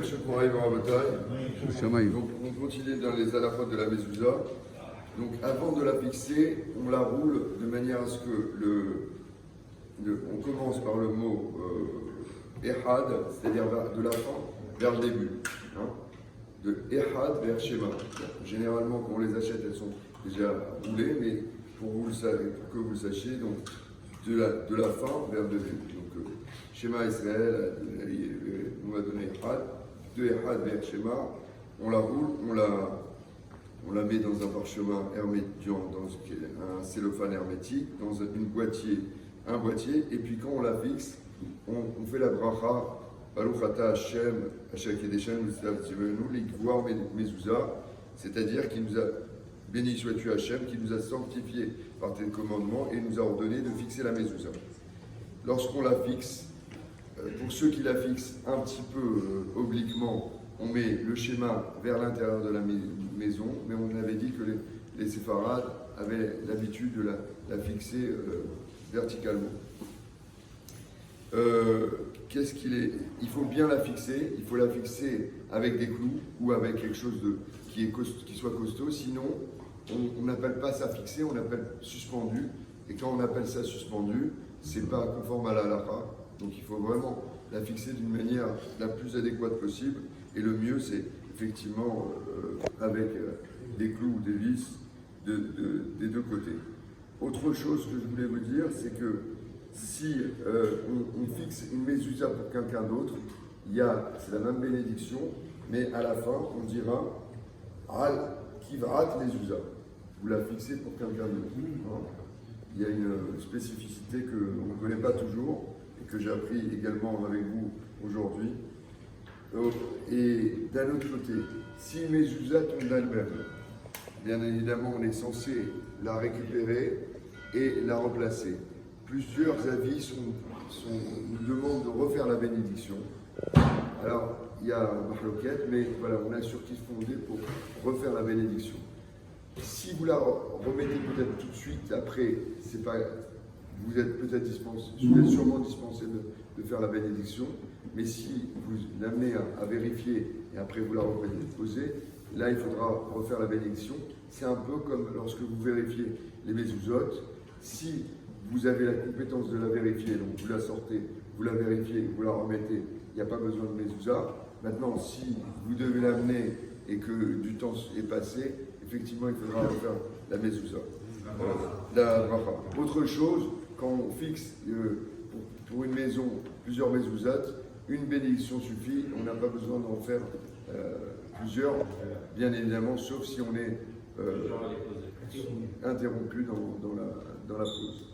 qu'on arrive en bataille. Donc on continue dans les halachot de la mezouza. Donc avant de la fixer, on la roule de manière à ce que on commence par le mot Ehad, c'est-à-dire de la fin vers le début. Hein, de Ehad vers Shema. Généralement, quand on les achète, elles sont déjà roulées, mais pour que vous le sachiez, donc de la fin vers le début. Donc Shema Israël nous a donné Ehad, de Ehad vers Shema, on la roule, on la met dans un parchemin hermétique, dans un cellophane hermétique, dans un boîtier, et puis quand on la fixe, on fait la bracha, Baruch ata Hashem, Hashem Kedeshem, l'Ikvoar Mezouza, c'est-à-dire qu'il nous a, béni sois-tu Hashem, qui nous a sanctifié par tes commandements et nous a ordonné de fixer la Mezouza. Lorsqu'on la fixe, pour ceux qui la fixent un petit peu obliquement, on met le schéma vers l'intérieur de la maison, mais on avait dit que les séfarades avaient l'habitude de la fixer verticalement. Il faut bien la fixer, il faut la fixer avec des clous ou avec quelque chose qui soit costaud, sinon on n'appelle pas ça fixé, on appelle suspendu, et quand on appelle ça suspendu, c'est pas conforme à la halakha, donc il faut vraiment la fixer d'une manière la plus adéquate possible, et le mieux c'est effectivement avec des clous ou des vis des deux côtés. Autre chose que je voulais vous dire, c'est que si on fixe une mezouza pour quelqu'un d'autre, c'est la même bénédiction, mais à la fin, on dira Al Kivrat mezouza. Vous la fixez pour quelqu'un d'autre. Il y a une spécificité qu'on ne connaît pas toujours et que j'ai appris également avec vous aujourd'hui. Et d'un autre côté, si une mezouza tombe d'elle-même, bien évidemment, on est censé la récupérer et la remplacer. Plusieurs avis nous demandent de refaire la bénédiction. Alors, il y a un marloquette, mais voilà, on a sur qui se fonder pour refaire la bénédiction. Si vous la remettez peut-être tout de suite, après, vous êtes sûrement dispensé de faire la bénédiction, mais si vous l'amenez à vérifier et après vous la reposez, là il faudra refaire la bénédiction. C'est un peu comme lorsque vous vérifiez les mezuzot. Si vous avez la compétence de la vérifier, donc vous la sortez, vous la vérifiez, vous la remettez, il n'y a pas besoin de mezouza. Maintenant, si vous devez l'amener et que du temps est passé, effectivement, il faudra refaire la mezouza. La bracha. Autre chose, quand on fixe pour une maison plusieurs mezouzat, une bénédiction suffit, on n'a pas besoin d'en faire plusieurs, bien évidemment, sauf si on est interrompu dans la pause.